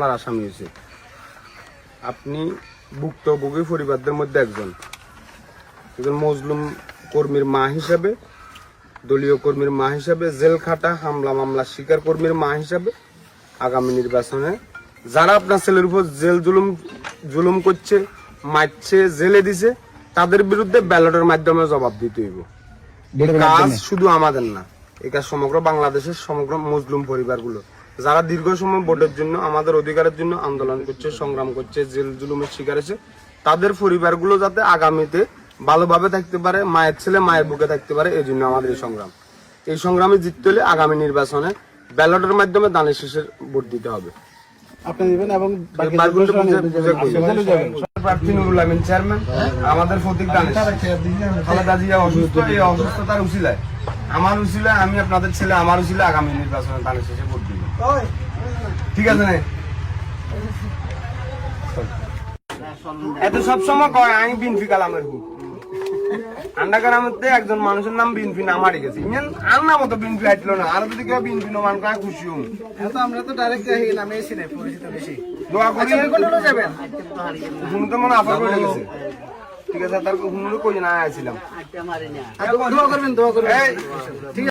আসামি হয়েছে। আপনি ভুক্তভোগী পরিবারদের মধ্যে একজন মজলুম কর্মীর মা হিসাবে, দলীয় কর্মীর মা হিসাবে, জেল খাটা হামলা মামলা শিকার কর্মীর মা হিসাবে আগামী নির্বাচনে যারা আপনার ছেলের উপর জুলুম করছে, মারছে, জেলে দিছে, তাদের বিরুদ্ধে ব্যালটের মাধ্যমে জবাব দিতে হইব। কাজ শুধু আমাদের না, এটা সমগ্র বাংলাদেশের সমগ্র মুসলিম পরিবারগুলো যারা দীর্ঘ সময় ভোটের জন্য, আমাদের অধিকারের জন্য আন্দোলন করছে, সংগ্রাম করছে, জেল জুলুমের শিকার হয়েছে, তাদের পরিবারগুলো যাতে আগামীতে ভালোভাবে থাকতে পারে, মায়ের ছেলে মায়ের বুকে থাকতে পারে, এই জন্য আমাদের এই সংগ্রাম। এই সংগ্রামে জিততে হলে আগামী নির্বাচনে ব্যালটের মাধ্যমে দানের শেষের ভোট দিতে হবে। আপনি দিবেন এবং প্রার্থী নুরুল আমিন চেয়ারম্যান, আমাদের ফতিক দানেশ, খালেদা জিয়া অসুস্থ, এই অসুস্থতার উসিলায় আমার উসিলায় আমি আপনাদের ছেলে আমার উসিলায় আগামী নির্বাচনে দানের শেষে ভোট দিব। ঠিক আছে না? এত সবসময় কয় আমি বিনফি কালামের হুক আন্ডাগ্রামের একজন মানুষের নাম বিনফি নাম হারিয়ে গেছে। আর নাম তো বিনফি হাঁটলো না, আর যদি কেউ বিনফি নাম কায় খুশি হন। আমরা তো ডাইরেক্ট নামে এসি নাই, পরিচিত বেশি। দোয়া করি যাবেন হুন তো মনে আফার করে গেছে। ঠিক আছে, তার হুন কই না আইছিলাম। দোয়া করবেন ঠিক আছে।